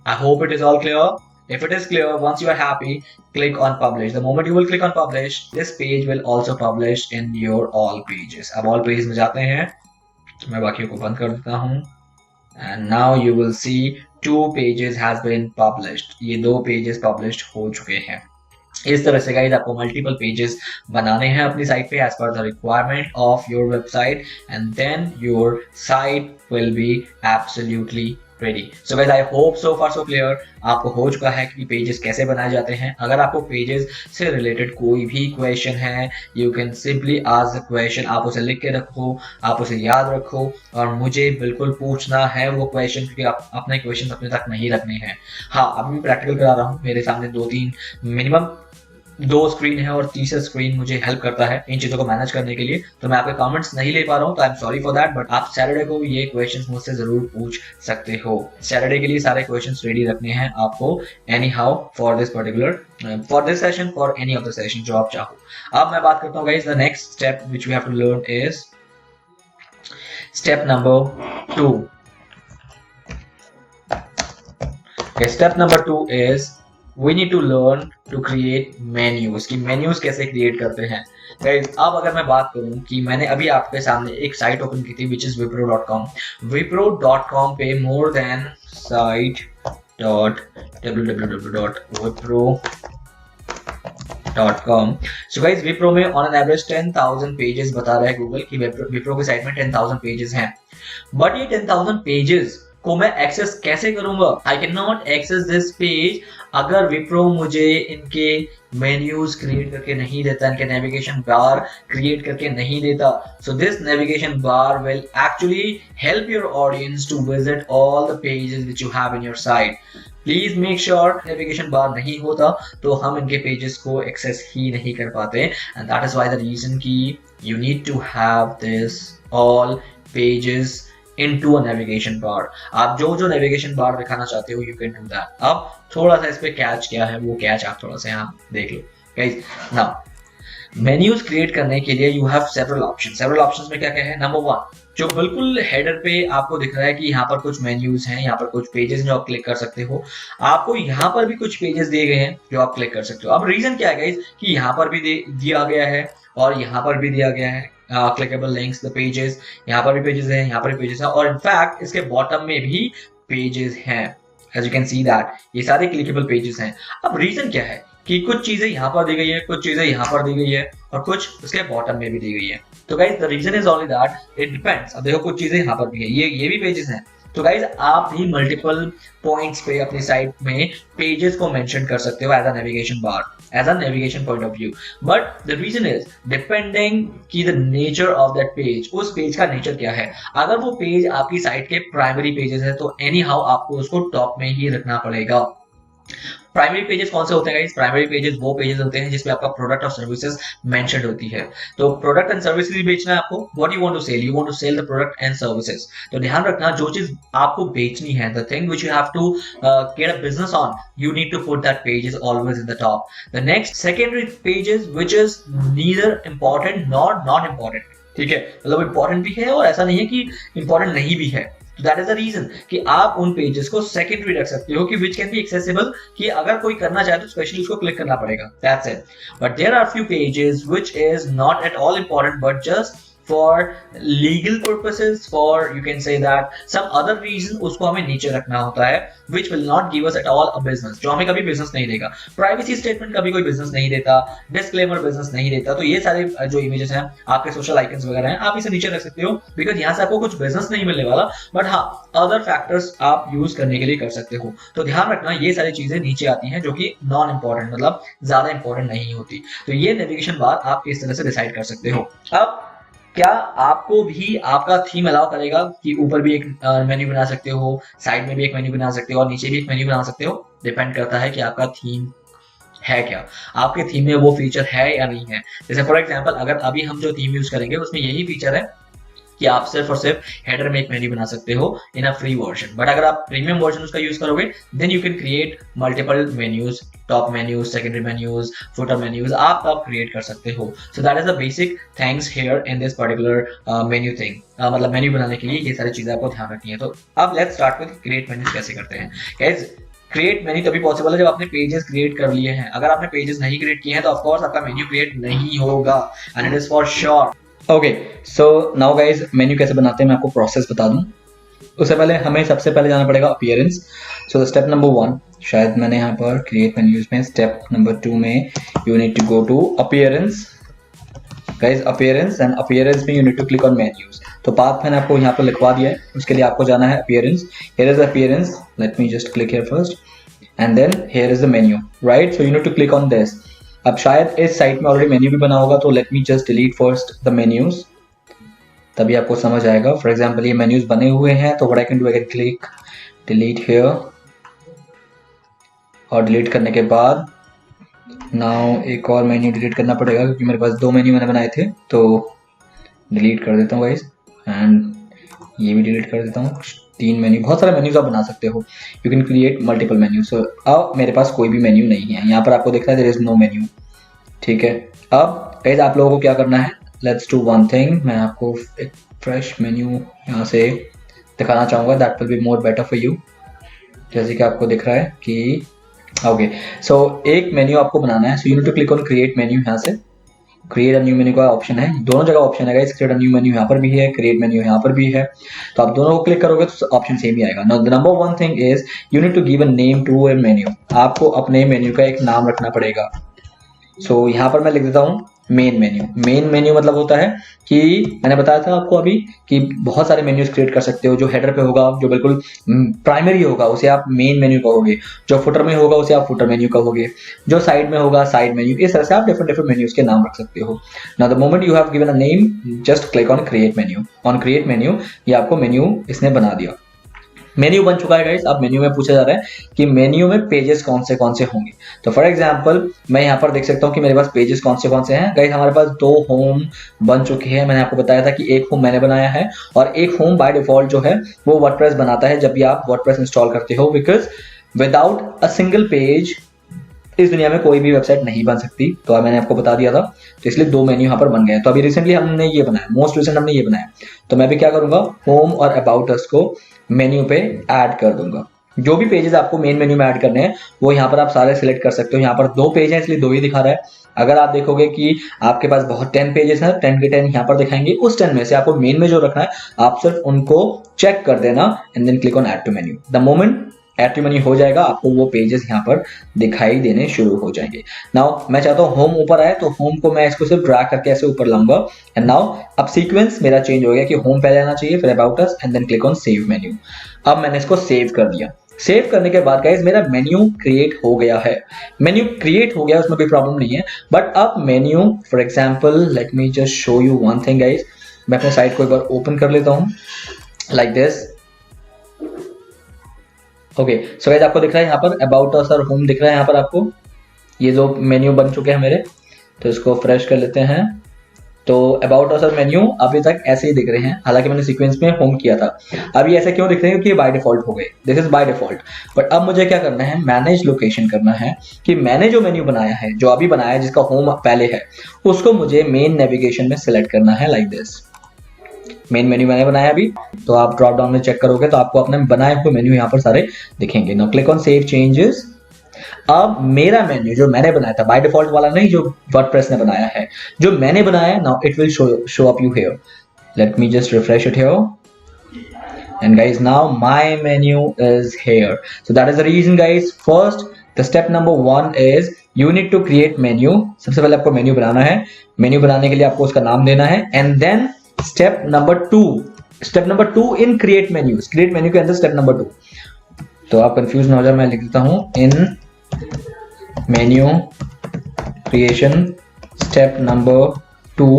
I hope it is all clear. If it is clear, once you are happy, click on publish. The moment you will click on publish, this page will also publish in your all pages. अब all pages में जाते हैं, मैं बाकियों को बंद कर देता हूँ। And now you will see 2 pages has been published. ये 2 pages published हो चुके हैं। इस तरह से गाइज आपको मल्टीपल पेजेस बनाने हैं अपनी साइट पे as per the requirement of your website, and then your site will be absolutely ready. So guys, I hope so far so clear. आपको हो चुका है कि पेजेस कैसे बनाए जाते हैं। अगर आपको पेजेस से रिलेटेड कोई भी क्वेश्चन है, you can simply ask the question. आप उसे लिख के रखो, आप उसे याद रखो और मुझे बिल्कुल पूछना है वो क्वेश्चन, क्योंकि आप अपने क्वेश्चन अपने तक नहीं रखने हैं। हाँ, अभी मैं प्रैक्टिकल करा रहा हूँ। मेरे सामने 2-3 मिनिमम 2 स्क्रीन है और तीसरा स्क्रीन मुझे हेल्प करता है इन चीजों को मैनेज करने के लिए। तो मैं आपके कमेंट्स नहीं ले पा रहा हूँ, तो I am sorry for that. But आप सैटरडे को ये क्वेश्चंस मुझसे जरूर पूछ सकते हो। सैटरडे के लिए सारे क्वेश्चंस रेडी रखने हैं आपको anyhow for this particular for this session, for any of the session जो आप चाहो। अब मैं बात करता हूँ guys, the next step which we have to learn is step number 2। Step number 2 is we need to learn to create menus कि menus कैसे क्रिएट करते हैं। गाइस अब अगर मैं बात करूं कि मैंने अभी आपके सामने एक साइट ओपन की थी विच इज wipro.com। wipro.com पे more than site www.wipro.com। So guys Wipro में ऑन एन एवरेज 10,000 पेजेस बता रहा है गूगल कि विप्रो की साइट में 10,000 पेजेस हैं। बट ये 10,000 पेजेस को मैं एक्सेस कैसे करूंगा? I can not access this page अगर विप्रो मुझे इनके मेन्यूज क्रिएट करके नहीं देता, इनके नेविगेशन बार क्रिएट करके नहीं देता। So this navigation bar will actually help your audience to visit all the pages which you have in your site. Please make sure navigation bar नहीं होता तो हम इनके पेजेस को एक्सेस ही नहीं कर पाते। And that is why the reason कि you need to have this all pages into a navigation bar। आप जो नेविगेशन बार दिखाना चाहते हो यू कैन डू दैट। अब थोड़ा सा इस पे कैच क्या है वो कैच आप थोड़ा सा यहाँ देख लो गाइस। नाउ मेन्यूज क्रिएट करने के लिए you have several options. Several options में क्या क्या है? नंबर 1 जो बिल्कुल हेडर पे आपको दिख रहा है कि यहाँ पर कुछ मेन्यूज हैं, यहाँ पर कुछ पेजेस जो आप क्लिक कर सकते हो। आपको यहाँ पर भी कुछ पेजेस दिए गए हैं जो आप क्लिक कर सकते हो। अब रीजन क्या है गाइस कि यहाँ पर भी दिया गया है और यहाँ पर भी दिया गया है क्लिकेबल लिंक्स द पेजेस। यहाँ पर भी पेजेस हैं, यहाँ पर भी पेजेस हैं और इनफैक्ट इसके बॉटम में भी पेजेस हैं। As you can see that ये सारे क्लिकेबल पेजेस हैं। अब रीजन क्या है कि कुछ चीजें यहाँ पर दी गई है, कुछ चीजें यहाँ पर दी गई है और कुछ उसके बॉटम में भी दी गई है। तो guys the reason is only that it depends. अब देखो कुछ चीजें यहाँ पर भी है, ये भी पेजेस हैं। तो गाइज आप भी मल्टीपल पॉइंट्स पे अपनी साइट में पेजेस को मेंशन कर सकते हो as a navigation bar, as a navigation point of view. But the reason is depending की the nature of that page, उस पेज का नेचर क्या है। अगर वो पेज आपकी साइट के प्राइमरी पेजेस है तो एनी हाउ आपको उसको टॉप में ही रखना पड़ेगा। प्राइमरी पेजेस कौन से होते हैं गाइस? प्राइमरी पेजेस वो पेजेस होते हैं जिसमें आपका प्रोडक्ट और सर्विसेज मेंशन्ड होती है। तो प्रोडक्ट एंड सर्विसेज बेचना है आपको, what you want to sell, you want to sell the product and services. तो ध्यान रखना जो चीज आपको बेचनी है, the thing which you have to get a business on, you need to put that pages always in the top. The next secondary pages which is neither important nor not important, ठीक है, मतलब important भी है और ऐसा नहीं है कि इंपॉर्टेंट नहीं भी है। तो दैट इज द रीजन कि आप उन पेजेस को सेकेंडरी रख सकते हो कि विच कैन बी एक्सेसिबल, कि अगर कोई करना चाहे तो स्पेशली उसको क्लिक करना पड़ेगा, that's it. But there are few pages which is not at all important but just for legal purposes, for you can say that some other reason उसको हमें नीचे रखना होता है, which will not give us at all a business, जो हमें कभी business नहीं देगा। प्राइवेसी स्टेटमेंट कभी कोई बिजनेस नहीं देता, डिस्क्लेमर बिजनेस नहीं देता। तो ये सारे जो इमेजेस हैं, आपके सोशल आइकन्स वगैरह हैं, आप इसे नीचे रख सकते हो बिकॉज यहाँ से आपको कुछ बिजनेस नहीं मिलने वाला, बट हाँ अदर फैक्टर्स आप यूज करने के लिए कर सकते हो। तो ध्यान रखना ये सारी चीजें नीचे आती हैं जो कि नॉन इंपॉर्टेंट, मतलब ज्यादा इंपॉर्टेंट नहीं होती। तो ये नेविगेशन बार आप इस तरह से डिसाइड कर सकते हो। अब क्या आपको भी आपका थीम अलाउ करेगा कि ऊपर भी एक मेन्यू बना सकते हो, साइड में भी एक मेन्यू बना सकते हो और नीचे भी एक मेन्यू बना सकते हो? डिपेंड करता है कि आपका थीम है क्या, आपके थीम में वो फीचर है या नहीं है। जैसे फॉर एग्जांपल अगर अभी हम जो थीम यूज करेंगे उसमें यही फीचर है कि आप सिर्फ और सिर्फ हेडर में एक मेन्यू बना सकते हो in a free version. But अगर आप प्रीमियम वर्जन उसका यूज करोगे then you can create multiple menus, top menus, secondary menus, footer menus आप क्रिएट कर सकते हो। So that is the basic things here in this particular menu thing. मतलब menu बनाने के लिए ये सारी चीजें आपको ध्यान रखनी है। तो अब let's start with create menus कैसे करते हैं। गाइस क्रिएट मेन्यू तभी पॉसिबल है जब आपने पेजेस क्रिएट कर लिए हैं। अगर आपने पेजेस नहीं क्रिएट किए हैं तो ऑफ कोर्स आपका मेन्यू क्रिएट नहीं होगा, and it is for sure. Okay so now guys menu कैसे बनाते हैं मैं आपको प्रोसेस बता दूं। उससे पहले हमें सबसे पहले जाना पड़ेगा अपीयरेंस। सो स्टेप नंबर 1, शायद मैंने यहाँ पर क्रिएट मेन्यूज में स्टेप नंबर 2 में you need to go to appearance. Guys appearance, and appearance में you need to click on menus. तो पाथ मैंने आपको यहाँ पर लिखवा दिया है, उसके लिए आपको जाना है appearance. Here is appearance, let me just click here first and then here is the menu, right. So you need to click on this. अब शायद इस साइट में ऑलरेडी मेन्यू भी बना होगा, तो late me just delete first the menus, तभी आपको समझ आएगा। फॉर एग्जांपल ये मेन्यूज बने हुए हैं तो what I can do, I can click delete here, और डिलीट करने के बाद नाउ एक और मेन्यू डिलीट करना पड़ेगा क्योंकि मेरे पास 2 मेन्यू मैंने बनाए थे। तो डिलीट कर देता हूँ गाइस, एंड ये भी डिलीट कर देता हूँ। 3 मेन्यू, बहुत सारे मेन्यूज आप बना सकते हो, you can create multiple menu. So अब मेरे पास कोई भी मेन्यू नहीं है, यहाँ पर आपको दिख रहा है देयर इज नो मेन्यू, ठीक है। अब गाइस आप लोगों को क्या करना है, लेट्स डू वन थिंग, मैं आपको एक फ्रेश मेन्यू यहाँ से दिखाना चाहूँगा, that will be more better for you. जैसे कि आपको दिख रहा है कि ओके, सो एक मेन्यू आपको बनाना है। So you need to click on create menu. यहाँ से क्रिएट अ न्यू मेन्यू का ऑप्शन है, दोनों जगह ऑप्शन है guys. Create a new menu यहाँ पर भी है, क्रिएट मेन्यू यहाँ पर भी है। तो आप दोनों को क्लिक करोगे तो ऑप्शन सेम ही आएगा। Now the number one thing is you need to give a name to a menu. आपको अपने मेन्यू का एक नाम रखना पड़ेगा। सो यहाँ पर मैं लिख देता हूँ मेन मेन्यू। मेन मेन्यू मतलब होता है कि मैंने बताया था आपको अभी कि बहुत सारे मेन्यूज क्रिएट कर सकते हो। जो हेडर पे होगा, जो बिल्कुल प्राइमरी होगा, उसे आप मेन मेन्यू कहोगे। जो फुटर में होगा उसे आप फुटर मेन्यू कहोगे। जो साइड में होगा साइड मेन्यू। इस तरह से आप डिफरेंट डिफरेंट मेन्यूज के नाम रख सकते हो। Now the moment you have given a name, just click on create menu. On create menu ये आपको मेन्यू इसने बना दिया। मेन्यू बन चुका है गाइस। अब मेन्यू में पूछा जा रहा है कि मेन्यू में पेजेस कौन से होंगे। तो फॉर एग्जांपल मैं यहाँ पर देख सकता हूँ कि मेरे पास पेजेस कौन से हैं गाइस। हमारे पास 2 होम बन चुके हैं। मैंने आपको बताया था कि एक होम मैंने बनाया है और एक होम बाय डिफॉल्ट जो है वो वर्डप्रेस बनाता है जब भी आप वर्डप्रेस इंस्टॉल करते हो। Because without a single page इस दुनिया में कोई भी वेबसाइट नहीं बन सकती। तो अब मैंने आपको बता दिया था, तो इसलिए 2 मेन्यू यहाँ पर बन गए। तो अभी रिसेंटली हमने ये बनाया, मोस्ट रिसेंट हमने ये बनाया। तो मैं भी क्या करूंगा, होम और अबाउट अस को मेन्यू पे ऐड कर दूंगा। जो भी पेजेस आपको मेन मेन्यू में ऐड करने हैं वो यहाँ पर आप सारे सिलेक्ट कर सकते हो। यहाँ पर 2 पेज हैं इसलिए 2 ही दिखा रहा है। अगर आप देखोगे कि आपके पास बहुत 10 पेजेस हैं, 10 के 10 यहाँ पर दिखाएंगे। उस 10 में से आपको मेन में जो रखना है आप सिर्फ उनको चेक कर देना and then click on add to menu. The moment add to menu हो जाएगा आपको वो पेजेस यहाँ पर दिखाई देने शुरू हो जाएंगे। नाउ मैं चाहता हूँ होम ऊपर आए, तो होम को मैं इसको सिर्फ ड्रैग करके ऐसे ऊपर लाऊंगा। एंड नाउ अब सीक्वेंस मेरा चेंज हो गया कि होम पहले आना चाहिए, फिर about us and then click on save menu. अब मैंने इसको सेव कर दिया। सेव करने के बाद गाइस मेरा मेन्यू क्रिएट हो गया है। मेन्यू क्रिएट हो गया, उसमें कोई प्रॉब्लम नहीं है। बट अब menu for example let me just show you one thing guys. मैं अपने साइट को एक बार ओपन कर लेता हूँ like this. Okay, so guys आपको दिख रहा है यहाँ पर अबाउट अस और होम दिख रहा है। यहाँ पर आपको ये जो मेन्यू बन चुके हैं मेरे, तो इसको फ्रेश कर लेते हैं। तो अबाउट अस और मेन्यू अभी तक ऐसे ही दिख रहे हैं, हालांकि मैंने सीक्वेंस में होम किया था। अब ये ऐसे क्यों दिख रहे हैं, क्योंकि ये बाय डिफॉल्ट हो गए। This is by default. But अब मुझे क्या करना है, मैनेज लोकेशन करना है कि मैंने जो मेन्यू बनाया है, जो अभी बनाया है, जिसका होम पहले है, उसको मुझे मेन नेविगेशन में सिलेक्ट करना है लाइक दिस। मेन मेन्यू मैंने बनाया अभी, तो आप ड्रॉप डाउन में चेक करोगे तो आपको अपने बनाए हुए मेन्यू यहाँ पर सारे दिखेंगे। Now click on save changes. अब मेरा मेन्यू जो मैंने बनाया था, बाय डिफॉल्ट वाला नहीं, जो वर्डप्रेस ने बनाया है, जो मैंने बनाया, now it will show up you here. Late me just refresh it here and guys now my menu is here. So that is the reason guys, first the step number 1 is you need to create menu. सबसे पहले आपको menu बनाना है। Menu बनाने के लिए आपको उसका नाम देना है। And then step number 2 in create menu. Create menu के अंदर स्टेप नंबर 2, तो आप कंफ्यूज ना हो जाए, मैं लिख देता हूं in menu creation step number 2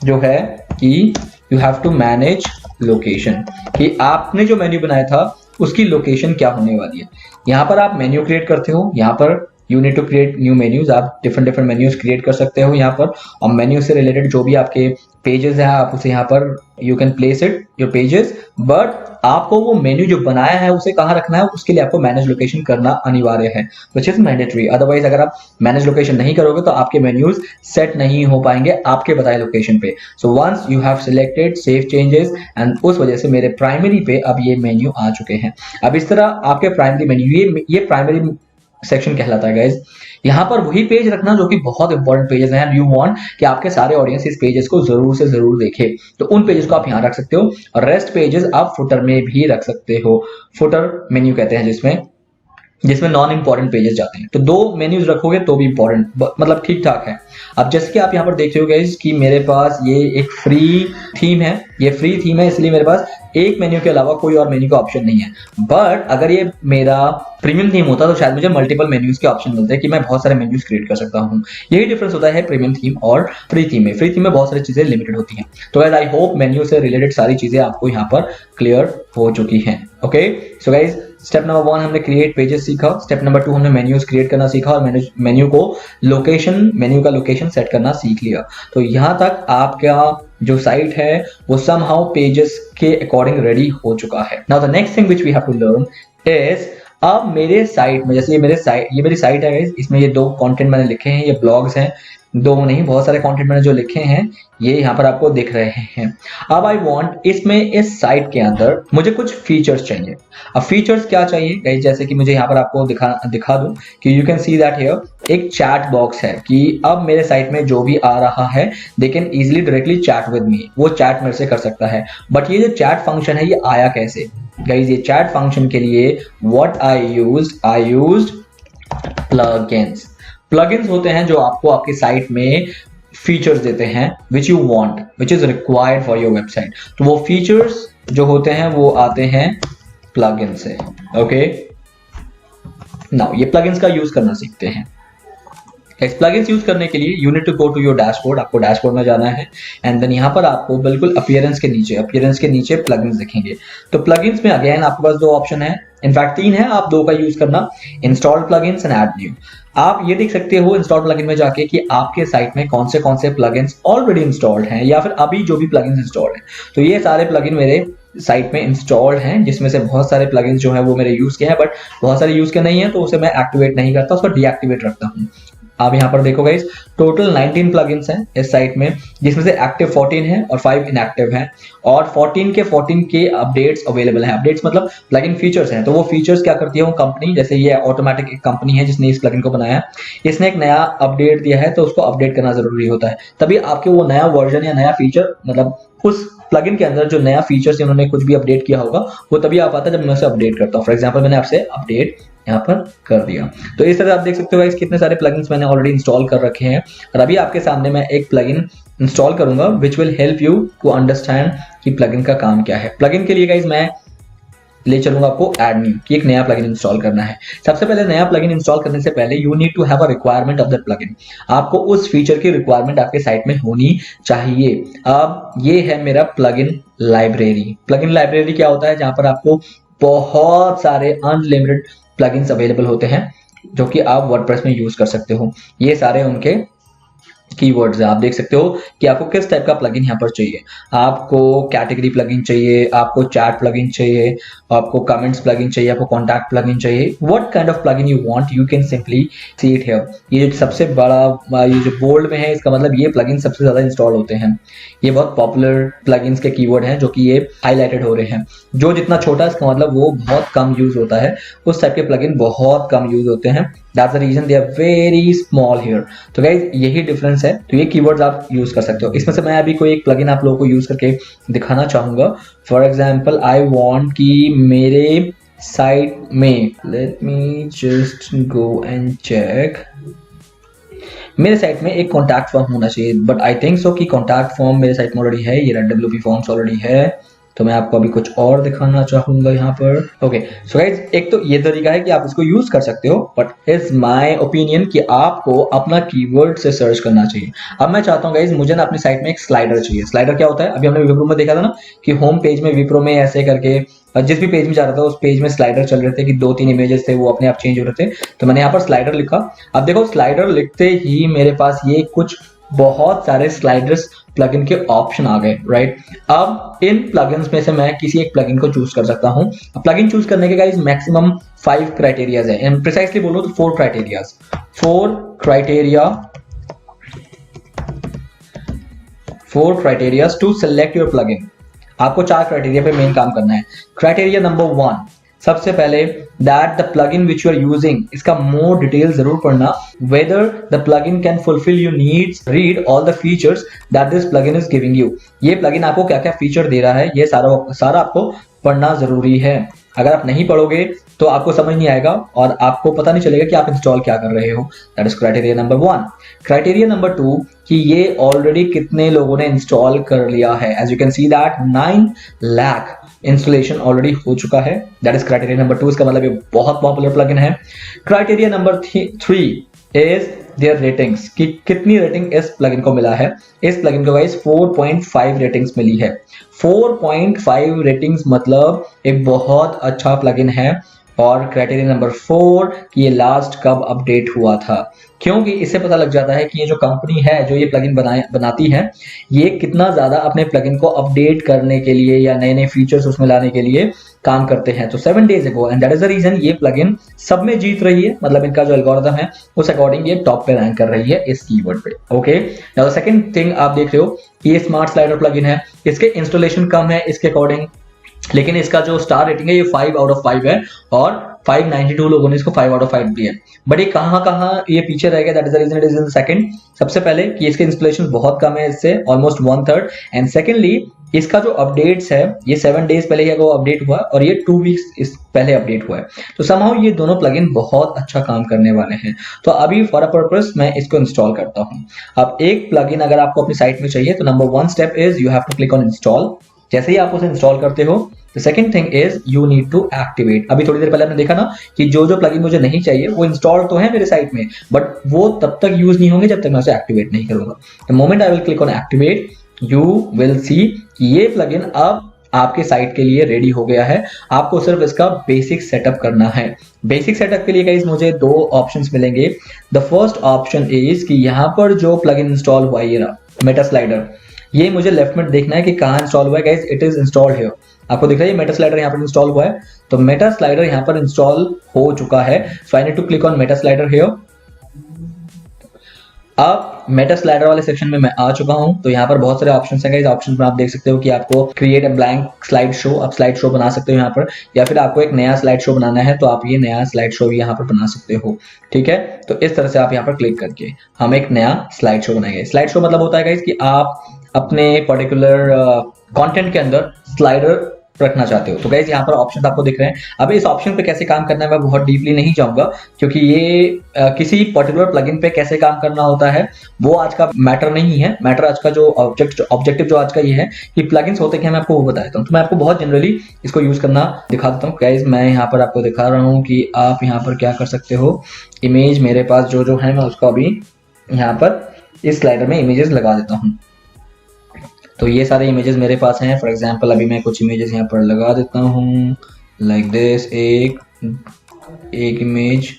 जो है कि you have to manage location, कि आपने जो मेन्यू बनाया था उसकी लोकेशन क्या होने वाली है। यहाँ पर आप मेन्यू क्रिएट करते हो, यहाँ पर you need to create new menus. आप डिफरेंट मेन्यूज क्रिएट कर सकते हो यहाँ पर, और मेन्यू से रिलेटेड जो भी आपके पेजेस है आप उसे यहाँ पर you can place it your pages. But आपको वो मेन्यू जो बनाया है उसे कहाँ रखना है, उसके लिए आपको मैनेज लोकेशन करना अनिवार्य है, विच इज मैंडेटरी। अदरवाइज अगर आप मैनेज लोकेशन नहीं करोगे तो आपके मेन्यूज सेट नहीं हो पाएंगे आपके बताए लोकेशन पे। So once you have selected save changes, and उस वजह से मेरे प्राइमरी पे अब ये मेन्यू आ चुके हैं। अब इस तरह आपके प्राइमरी मेन्यू, ये प्राइमरी सेक्शन कहलाता है गाइज। यहाँ पर वही पेज रखना जो कि बहुत इंपॉर्टेंट पेजेस हैं, यू वांट कि आपके सारे ऑडियंस इस पेजेस को जरूर से जरूर देखे, तो उन पेजेस को आप यहाँ रख सकते हो। और रेस्ट पेजेस आप फुटर में भी रख सकते हो। फुटर मेन्यू कहते हैं जिसमें नॉन इंपॉर्टेंट पेजेस जाते हैं। तो 2 मेन्यूज रखोगे तो भी इंपॉर्टेंट, मतलब ठीक ठाक है। अब जैसे कि आप यहाँ पर देख रहे हो गाइस कि मेरे पास ये एक फ्री थीम है, ये फ्री थीम है, इसलिए मेरे पास एक मेन्यू के अलावा कोई और मेन्यू का ऑप्शन नहीं है। बट अगर ये मेरा प्रीमियम थीम होता तो शायद मुझे मल्टीपल मेन्यूज के ऑप्शन मिलते हैं कि मैं बहुत सारे मेन्यूज क्रिएट कर सकता हूँ। यही डिफरेंस होता है प्रीमियम थीम और फ्री थीम में। फ्री थीम में बहुत सारी चीजें लिमिटेड होती हैं। तो गाइस आई होप मेन्यू से रिलेटेड सारी चीजें आपको यहाँ पर क्लियर हो चुकी हैं। Okay, so guys step number 1 हमने क्रिएट पेजेस सीखा। स्टेप नंबर 2 हमने मेन्यूज क्रिएट करना सीखा और मेन्यू को मेन्यू का लोकेशन सेट करना सीख लिया। तो यहाँ तक आपका जो साइट है वो समहाउ पेजेस के अकॉर्डिंग रेडी हो चुका है। Now the next thing which we have to learn is, अब मेरे साइट में, जैसे ये मेरी साइट है गाइस, इसमें ये 2 कंटेंट मैंने लिखे हैं, ये ब्लॉग्स हैं, दो नहीं, बहुत सारे कंटेंट मैंने जो लिखे हैं ये यहाँ पर आपको दिख रहे हैं। अब आई वांट इसमें इस साइट के अंदर मुझे कुछ फीचर्स चाहिए। अब फीचर्स क्या चाहिए गाइस, जैसे कि मुझे यहाँ पर आपको दिखा दूं कि you can see that here एक चैट बॉक्स है कि अब मेरे साइट में जो भी आ रहा है they can easily directly chat with me, वो चैट मेरे से कर सकता है। बट ये जो चैट फंक्शन है ये आया कैसे गाइस? ये चैट फंक्शन के लिए व्हाट आई यूज्ड प्लगइन्स होते हैं जो आपको आपकी साइट में फीचर्स देते हैं which you want, which is required for your website. तो वो फीचर्स जो होते हैं वो आते हैं प्लगइन से। ओके, नाउ ये प्लगइन्स का यूज करना सीखते हैं। इस प्लगइन्स यूज करने के लिए you need to go to your dashboard, आपको डैशबोर्ड में जाना है एंड देन यहाँ पर आपको बिल्कुल अपीयरेंस के नीचे प्लगइन्स दिखेंगे। तो प्लगइन्स में अगेन आपके पास दो ऑप्शन है, इनफैक्ट तीन है, आप दो का यूज करना, install plugins and add new. आप ये देख सकते हो इंस्टॉल प्लगइन में जाके कि आपके साइट में कौन से प्लगइन्स ऑलरेडी इंस्टॉल्ड हैं या फिर अभी जो भी प्लगइन्स इंस्टॉल्ड हैं। तो ये सारे प्लगइन मेरे साइट में इंस्टॉल्ड हैं, जिसमें से बहुत सारे प्लगइन्स जो है वो मेरे यूज के हैं, बट बहुत सारे यूज के नहीं है तो उसे मैं एक्टिवेट नहीं करता, उसको डीएक्टिवेट रखता हूँ। आप यहाँ पर देखो गाइस, टोटल 19 प्लगइन्स हैं इस साइट में, जिसमें से एक्टिव 14 है और 5 इनएक्टिव हैं, और 14 के अपडेट्स अवेलेबल हैं। अपडेट्स मतलब प्लगइन फीचर्स हैं। तो वो फीचर्स क्या करती है वो कंपनी, जैसे ये ऑटोमेटिक एक कंपनी है जिसने इस प्लगइन को बनाया, इसने एक नया अपडेट दिया है तो उसको अपडेट करना जरूरी होता है, तभी आपके वो नया वर्जन या नया फीचर, मतलब उस प्लगइन के अंदर जो नया फीचर्स उन्होंने कुछ भी अपडेट किया होगा वो तभी आ पाता है जब मैं उसे अपडेट करता हूँ। फॉर एग्जाम्पल मैंने आपसे अपडेट यहाँ पर कर दिया। तो इस तरह आप देख सकते हो गाइस कितने सारे प्लगइन्स मैंने ऑलरेडी इंस्टॉल कर रखे हैं, और अभी आपके सामने मैं एक प्लगइन इंस्टॉल करूंगा which will help you to understand कि प्लगइन का काम क्या है। प्लगइन के लिए गाइस मैं ले चलूंगा आपको ऐड न्यू कि एक नया प्लगइन इंस्टॉल करना है। सबसे पहले नया प्लगइन इंस्टॉल करने से पहले you need to have a requirement of that plugin. आपको उस फीचर की रिक्वायरमेंट आपके साइट में होनी चाहिए। अब ये है मेरा प्लगइन लाइब्रेरी। प्लगइन लाइब्रेरी क्या होता है? जहां पर आपको बहुत सारे अनलिमिटेड प्लगइन्स अवेलेबल होते हैं जो कि आप वर्डप्रेस में यूज कर सकते हो। ये सारे उनके कीवर्ड्स है। आप देख सकते हो कि आपको किस टाइप का प्लगइन यहाँ पर चाहिए। आपको कैटेगरी प्लगइन चाहिए, आपको चैट प्लगइन चाहिए, आपको कमेंट्स प्लगइन चाहिए, आपको कॉन्टैक्ट प्लगइन चाहिए। What kind of plugin you want you can simply see it here. ये सबसे बड़ा, ये जो बोल्ड में है इसका मतलब ये प्लगइन सबसे ज्यादा इंस्टॉल होते हैं। ये बहुत पॉपुलर प्लगइन्स के कीवर्ड हैं जो कि ये हाईलाइटेड हो रहे हैं। जो जितना छोटा इसका मतलब वो बहुत कम यूज होता है, उस टाइप के प्लगइन बहुत कम यूज होते हैं। That's the reason they are very small here। तो गाइज यही डिफरेंस है। तो ये कीवर्ड्स आप यूज कर सकते हो। इसमें से मैं अभी कोई एक प्लगइन आप लोगों को यूज करके दिखाना चाहूंगा। फॉर एग्जाम्पल आई वांट कि मेरे साइट में, let me just go and check, मेरे साइट में एक कॉन्टैक्ट फॉर्म होना चाहिए, बट आई थिंक सो कि कॉन्टैक्ट फॉर्म मेरे साइट में ऑलरेडी है। ये redwp फॉर्म्स ऑलरेडी है, तो मैं आपको अभी कुछ और दिखाना चाहूंगा यहाँ पर। ओके सो गाइज, एक तो ये तरीका है कि आप इसको यूज कर सकते हो, बट इज माय ओपिनियन कि आपको अपना कीवर्ड से सर्च करना चाहिए। अब मैं चाहता हूँ गाइज, मुझे ना अपनी साइट में एक स्लाइडर चाहिए। स्लाइडर क्या होता है? अभी हमने विप्रो में देखा था ना कि होम पेज में विप्रो में ऐसे करके जिस भी पेज में जा रहा था उस पेज में स्लाइडर चल रहे थे कि 2-3 इमेजेस थे वो अपने आप चेंज हो रहे थे। तो मैंने यहाँ पर स्लाइडर लिखा। अब देखो स्लाइडर लिखते ही मेरे पास ये कुछ बहुत सारे स्लाइडर्स प्लगइन के ऑप्शन आ गए, राइट। अब इन प्लगइन्स में से मैं किसी एक प्लगइन को चूज कर सकता हूं। प्लगइन चूज करने के गाइस मैक्सिमम 5 क्राइटेरियाज है, एंड प्रिसाइसली बोलो तो 4 criterias to select your plugin. आपको 4 क्राइटेरिया पे मेन काम करना है। क्राइटेरिया नंबर 1, सबसे पहले that the plugin which you are using, इसका मोर डिटेल जरूर पढ़ना। Whether the plugin can fulfil your needs, read all the features that this plugin is giving you. ये प्लगइन आपको क्या क्या फीचर दे रहा है ये सारा आपको पढ़ना जरूरी है। अगर आप नहीं पढ़ोगे तो आपको समझ नहीं आएगा और आपको पता नहीं चलेगा कि आप इंस्टॉल क्या कर रहे हो। That is criteria number 1। Criteria number 2 कि ये ऑलरेडी कितने लोगों ने इंस्टॉल कर लिया है। As you can see that 9 lakh installation already हो चुका है। That is criteria number 2। इसका मतलब ये बहुत पॉपुलर प्लगइन है। Criteria number 3 is their ratings, कि कितनी रेटिंग इस प्लगइन को मिला है। इस प्लगइन को गाइस 4.5 रेटिंग्स मिली है। 4.5 रेटिंग्स मतलब एक बहुत अच्छा प्लगइन है। और क्राइटेरिया नंबर 4 कि ये लास्ट कब अपडेट हुआ था, क्योंकि इससे पता लग जाता है कि ये जो कंपनी है जो ये प्लगइन बनाती है ये कितना ज़्यादा अपने प्लगइन को अपडेट करने के लिए या नए नए फीचर्स उसमें लाने के लिए काम करते हैं। तो 7 days ago and that is the reason ये प्लगइन सब में जीत रही है, मतलब इनका जो एल्गोरिथम है उस अकॉर्डिंग ये टॉप पे रैंक कर रही है इस कीवर्ड पे। ओके, नाउ सेकंड थिंग आप देख रहे हो कि ये स्मार्ट स्लाइडर प्लगइन है, इसके इंस्टॉलेशन कम है इसके अकॉर्डिंग, लेकिन इसका जो स्टार रेटिंग है ये 5 out of 5 है और 592 लोगों ने इसको 5 out of 5 दिया है। बट ये कहाँ ये पीछे रह गया, that is the reason it is in second. सबसे पहले कि इसके इंस्टॉलेशन बहुत कम है, इससे ऑलमोस्ट 1/3, एंड सेकेंडली इसका जो अपडेट्स है ये 7 days पहले वो अपडेट हुआ और ये 2 weeks इस पहले अपडेट हुआ है। तो समहाउ ये दोनों प्लगइन बहुत अच्छा काम करने वाले हैं। तो अभी फॉर अ पर्पस मैं इसको इंस्टॉल करता हूँ। अब एक प्लगइन अगर आपको अपनी साइट में चाहिए तो number 1 step is you have to click on install. जैसे ही आप उसे इंस्टॉल करते हो the second thing is you need to activate. अभी थोड़ी देर पहले आपने देखा ना कि जो प्लगइन मुझे नहीं चाहिए वो इंस्टॉल तो है मेरे साइट में, बट वो तब तक यूज नहीं होंगे जब तक मैं उसे एक्टिवेट नहीं करूंगा। The moment I will click on activate you will सी ये प्लगइन अब आपके साइट के लिए रेडी हो गया है। आपको सिर्फ इसका बेसिक सेटअप करना है। बेसिक सेटअप के लिए गाइस मुझे 2 ऑप्शंस मिलेंगे। द फर्स्ट ऑप्शन इज कि यहाँ पर जो प्लगइन इंस्टॉल हुआ है ये मेटा स्लाइडर, ये मुझे लेफ्ट में देखना है कि कहाँ इंस्टॉल हुआ है। Guys it is installed here, आपको दिख रहा है मेटा स्लाइडर यहाँ पर इंस्टॉल हुआ है। तो मेटा स्लाइडर यहाँ पर इंस्टॉल हो चुका है। So I need to click on meta slider here. अब मेटा स्लाइडर वाले सेक्शन में मैं आ चुका हूं। तो यहाँ पर बहुत सारे ऑप्शंस हैं। इस ऑप्शन में आप देख सकते हो कि आपको create a blank slide show, आप स्लाइड शो बना सकते हो यहाँ पर, या फिर आपको एक नया स्लाइड शो बनाना है तो आप ये नया स्लाइड शो भी यहाँ पर बना सकते हो। ठीक है, तो इस तरह से आप यहाँ पर क्लिक करके हम एक नया स्लाइड शो बनाएंगे। स्लाइड शो मतलब होता है गाइस कि आप अपने पर्टिकुलर कंटेंट के अंदर स्लाइडर रखना चाहते हो। तो गाइस यहाँ पर ऑप्शन आपको दिख रहे हैं। अब इस ऑप्शन पे कैसे काम करना है मैं बहुत डीपली नहीं जाऊंगा, क्योंकि ये किसी पर्टिकुलर प्लगइन पे कैसे काम करना होता है वो आज का मैटर नहीं है। मैटर आज का जो ऑब्जेक्टिव जो आज का ये है कि प्लगइन्स होते क्या, मैं आपको वो बताता हूँ। तो मैं आपको बहुत जनरली इसको यूज करना दिखा देता हूँ। गाइस मैं यहाँ पर आपको दिखा रहा हूँ कि आप यहाँ पर क्या कर सकते हो। इमेज मेरे पास जो है मैं उसको अभी यहाँ पर इस स्लाइडर में इमेजेस लगा देता हूँ। तो ये सारे इमेजेस मेरे पास हैं। फॉर एग्जांपल अभी मैं कुछ इमेजेस यहाँ पर लगा देता हूँ लाइक दिस। एक इमेज,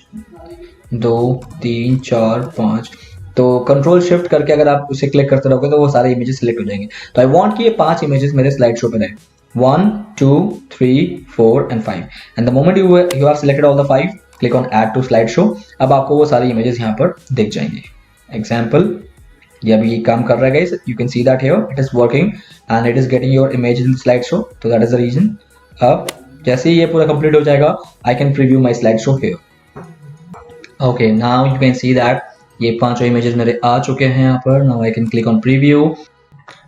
2 3 4 5। तो कंट्रोल शिफ्ट करके अगर आप उसे क्लिक करते रहोगे तो वो सारे इमेजेस सिलेक्ट हो जाएंगे। तो आई वांट कि ये 5 इमेजेस मेरे स्लाइड शो पे रहे, 1 2 3 4 and 5। And the moment you have selected all the 5 click on add to slide show. अब आपको वो सारे इमेजेस यहाँ पर दिख जाएंगे। एग्जाम्पल ये अभी काम कर रहा है guys, you can see that here it is working and it is getting your image in slide show. तो दैट इज द रीजन। अब जैसे ही ये पूरा कंप्लीट हो जाएगा I can preview my slide show here. Okay, now you can see that ये 5 images मेरे आ चुके हैं यहाँ पर। Now I can click on preview.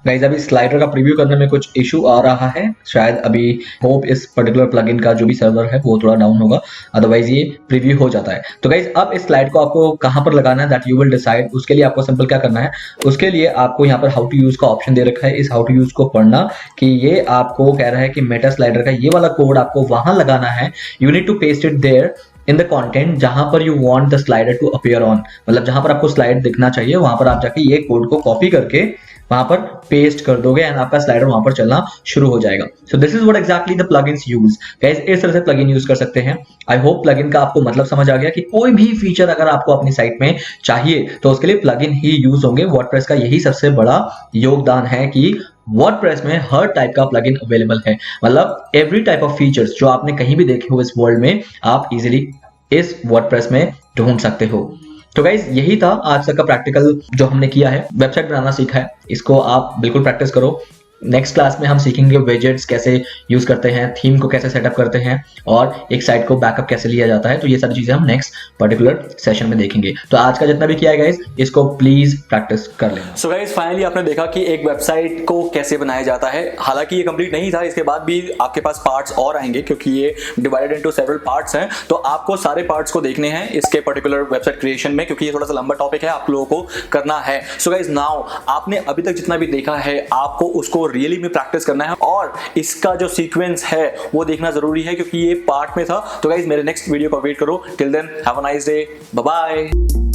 Guys अभी स्लाइडर का प्रीव्यू करने में कुछ इशू आ रहा है, शायद अभी होप इस पर्टिकुलर प्लगइन का जो भी सर्वर है वो थोड़ा डाउन होगा, अदरवाइज ये प्रीव्यू हो जाता है। तो गाइस अब इस स्लाइड को आपको कहां पर लगाना है दैट यू विल डिसाइड। उसके लिए आपको सिंपल क्या करना है, उसके लिए आपको यहाँ पर हाउ टू यूज का ऑप्शन दे रखा है। इस हाउ टू यूज को पढ़ना कि ये आपको कह रहा है कि मेटा स्लाइडर का ये वाला कोड आपको वहां लगाना है। You need to paste it there in the content जहां पर you want the slider to appear on, मतलब जहां पर आपको स्लाइड दिखना चाहिए वहां पर आप जाके ये कोड को कॉपी करके वहां पर पेस्ट कर दोगे एंड आपका स्लाइडर वहां पर चलना शुरू हो जाएगा। So this is what exactly the plugins use. Guys इस तरह से प्लगइन यूज कर सकते हैं। आई होप प्लगइन का आपको मतलब समझ आ गया कि कोई भी फीचर अगर आपको अपनी साइट में चाहिए तो उसके लिए प्लगइन ही यूज होंगे। वर्डप्रेस का यही सबसे बड़ा योगदान है कि वर्डप्रेस में हर टाइप का प्लगइन अवेलेबल है, मतलब एवरी टाइप ऑफ फीचर्स जो आपने कहीं भी देखे हो इस वर्ल्ड में आप इजिली इस वर्डप्रेस में ढूंढ सकते हो। तो गाइज यही था आज तक का प्रैक्टिकल जो हमने किया है, वेबसाइट बनाना सीखा है, इसको आप बिल्कुल प्रैक्टिस करो। नेक्स्ट क्लास में हम सीखेंगे विजेट्स कैसे यूज करते हैं, थीम को कैसे सेटअप करते हैं और एक साइट को बैकअप कैसे लिया जाता है। तो ये सारी चीजें हम नेक्स्ट पर्टिकुलर सेशन में देखेंगे। तो आज का जितना भी किया है गाइस इसको प्लीज प्रैक्टिस कर लेना। सो गाइस फाइनली आपने देखा कि एक वेबसाइट को कैसे बनाया जाता है। हालांकि ये कंप्लीट नहीं था, इसके बाद भी आपके पास पार्ट्स और आएंगे क्योंकि ये डिवाइडेड इनटू सेवरल पार्ट्स हैं। तो आपको सारे पार्ट्स को देखने हैं इसके पर्टिकुलर वेबसाइट क्रिएशन में, क्योंकि ये थोड़ा सा लंबा टॉपिक है, आप लोगों को करना है। सो गाइस नाउ आपने अभी तक जितना भी देखा है आपको उसको रियली में प्रैक्टिस करना है और इसका जो सीक्वेंस है वो देखना जरूरी है क्योंकि ये पार्ट में था। तो गाइस मेरे नेक्स्ट वीडियो का वेट करो। Till then have a nice day, bye bye.